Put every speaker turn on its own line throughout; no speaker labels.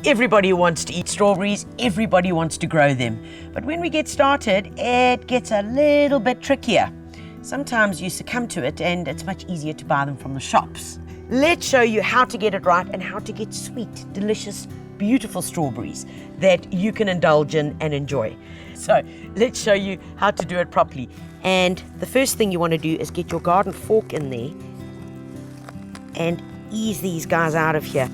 Everybody wants to eat strawberries, everybody wants to grow them. But when we get started, it gets a little bit trickier. Sometimes you succumb to it and it's much easier to buy them from the shops. Let's show you how to get it right and how to get sweet, delicious, beautiful strawberries that you can indulge in and enjoy. So let's show you how to do it properly. And the first thing you want to do is get your garden fork in there and ease these guys out of here.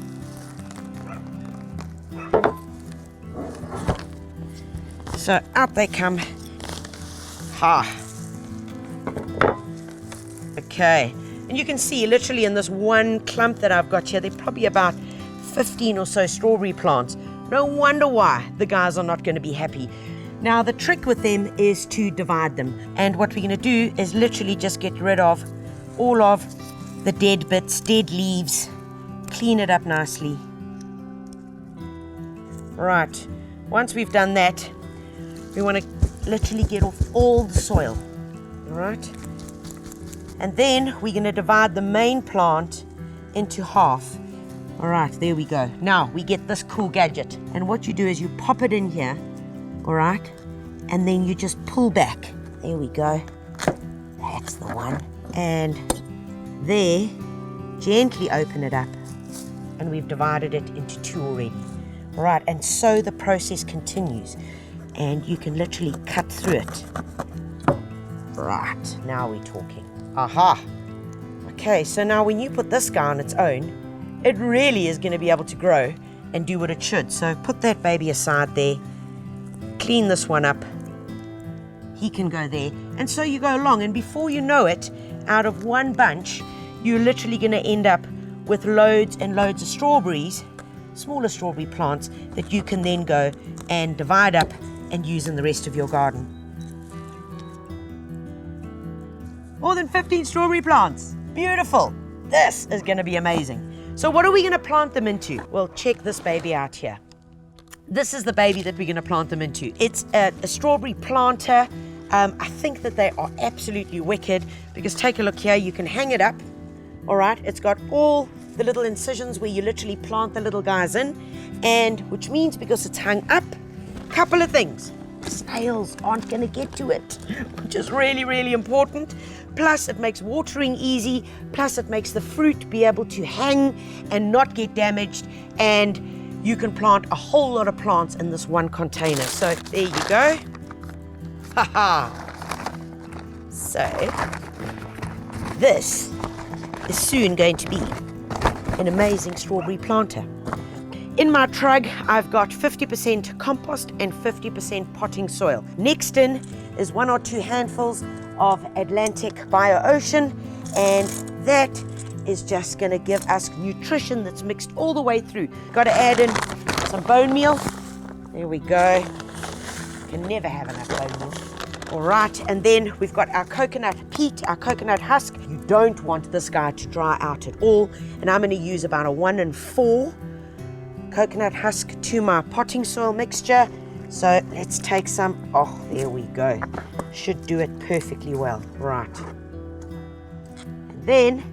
So out they come. Ha. Okay. And you can see literally in this one clump that I've got here, there are probably about 15 or so strawberry plants. No wonder why the guys are not going to be happy. Now the trick with them is to divide them. And what we're going to do is literally just get rid of all of the dead bits, dead leaves, clean it up nicely. Right. Once we've done that, we want to literally get off all the soil. All right. And then we're going to divide the main plant into half. All right, there we go. Now we get this cool gadget. And what you do is you pop it in here, all right? And then you just pull back. There we go. That's the one. And there, gently open it up. And we've divided it into two already. All right, and so the process continues. And you can literally cut through it. Right, now we're talking. Aha. Okay, so now when you put this guy on its own, it really is going to be able to grow and do what it should. So put that baby aside there. Clean this one up. He can go there. And so you go along, and before you know it, out of one bunch, you're literally going to end up with loads and loads of strawberries, smaller strawberry plants, that you can then go and divide up and use in the rest of your garden. More than 15 strawberry plants. Beautiful. This is going to be amazing. So what are we going to plant them into? Well, check this baby out here. This is the baby that we're going to plant them into. It's a strawberry planter. I think that they are absolutely wicked because take a look here. You can hang it up. All right. It's got all the little incisions where you literally plant the little guys in. And which means because it's hung up, a couple of things. Snails aren't going to get to it, which is really, really important. Plus, it makes watering easy. Plus, it makes the fruit be able to hang and not get damaged. And you can plant a whole lot of plants in this one container. So, there you go. Ha-ha. So, this is soon going to be an amazing strawberry planter. In my trug, I've got 50% compost and 50% potting soil. Next in is 1 or 2 handfuls of Atlantic Bio-Ocean, and that is just going to give us nutrition that's mixed all the way through. Got to add in some bone meal. There we go. Can never have enough bone meal. All right, and then we've got our coconut peat, our coconut husk. You don't want this guy to dry out at all, and I'm going to use about a 1 in 4 coconut husk to my potting soil mixture. So let's take some. Oh, there we go. Should do it perfectly well. Right. And then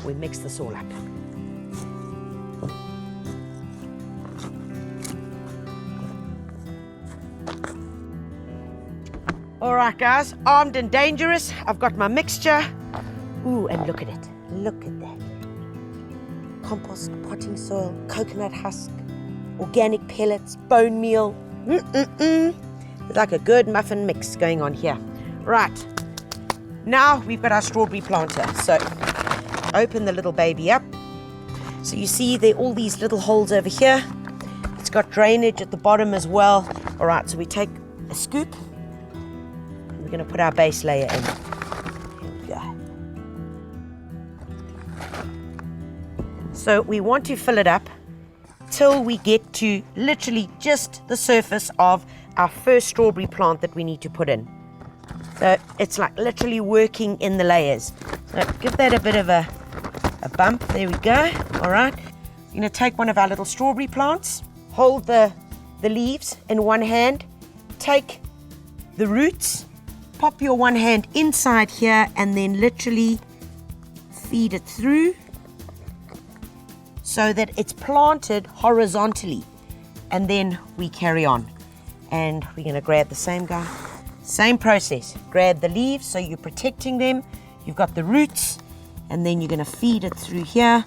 we mix this all up. All right, guys, armed and dangerous. I've got my mixture. Ooh, and look at it. Look at that. Compost, potting soil, coconut husk, organic pellets, bone meal. It's like a good muffin mix going on here. Right. Now we've got our strawberry planter. So open the little baby up. So you see there are all these little holes over here. It's got drainage at the bottom as well. All right, so we take a scoop. We're going to put our base layer in. Here we go. So we want to fill it up till we get to literally just the surface of our first strawberry plant that we need to put in. So it's like literally working in the layers. So give that a bit of a bump. There we go. All right. You're going to take one of our little strawberry plants, hold the leaves in one hand, take the roots, pop your one hand inside here, and then literally feed it through so that it's planted horizontally. and then we carry on. And we're going to grab the same guy. Same process. Grab the leaves so you're protecting them. You've got the roots, and then you're going to feed it through here.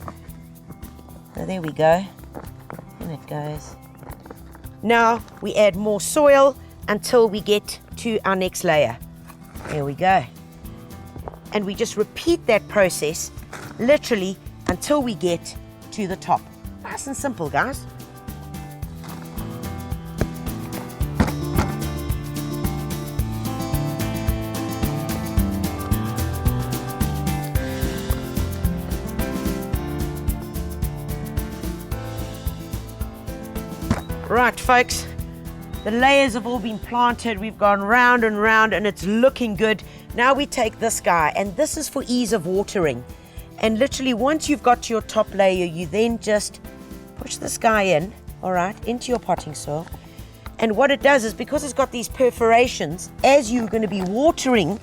So there we go. And it goes. Now we add more soil until we get to our next layer. There we go. And we just repeat that process literally until we get to the top. Nice and simple, guys. Right, folks, the layers have all been planted. We've gone round and round and it's looking good. Now we take this guy, and this is for ease of watering. And literally once you've got to your top layer, you then just push this guy in, all right, into your potting soil. And what it does is, because it's got these perforations, as you're going to be watering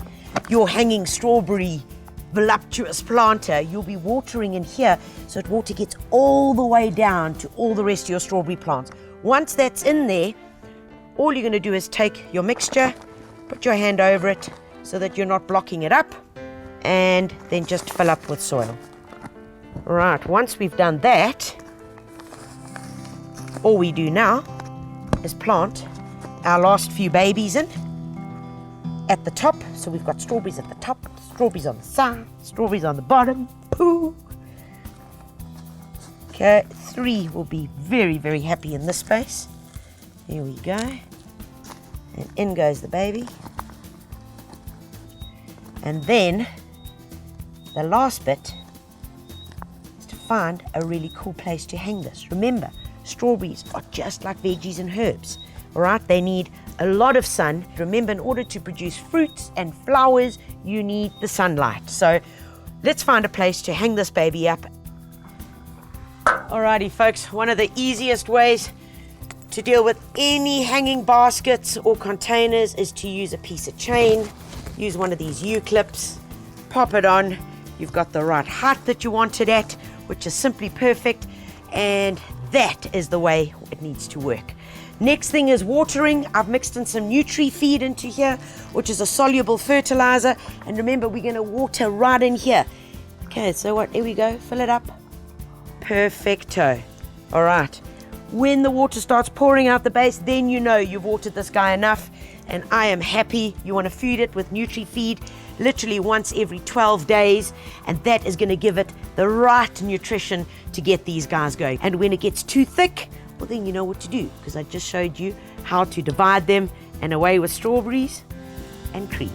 your hanging strawberry voluptuous planter, you'll be watering in here, so that water gets all the way down to all the rest of your strawberry plants. Once that's in there, all you're going to do is take your mixture, put your hand over it so that you're not blocking it up, and then just fill up with soil. Right, once we've done that, all we do now is plant our last few babies in at the top. So we've got strawberries at the top, strawberries on the side, strawberries on the bottom. Pooh! Okay, 3 will be very, very happy in this space. Here we go. And in goes the baby. And then the last bit is to find a really cool place to hang this. Remember, strawberries are just like veggies and herbs. All right, they need a lot of sun. Remember, in order to produce fruits and flowers, you need the sunlight. So let's find a place to hang this baby up. Alrighty, folks, one of the easiest ways to deal with any hanging baskets or containers is to use a piece of chain. Use one of these U-clips, pop it on. You've got the right height that you want it at, which is simply perfect, and that is the way it needs to work. Next thing is watering. I've mixed in some Nutri-Feed into here, which is a soluble fertilizer, and remember, we're going to water right in here. Okay, so what? Here we go. Fill it up. Perfecto. All right. When the water starts pouring out the base, then you know you've watered this guy enough, and I am happy. You want to feed it with Nutri-Feed literally once every 12 days, and that is going to give it the right nutrition to get these guys going. And when it gets too thick, well, then you know what to do, because I just showed you how to divide them, and away with strawberries and cream.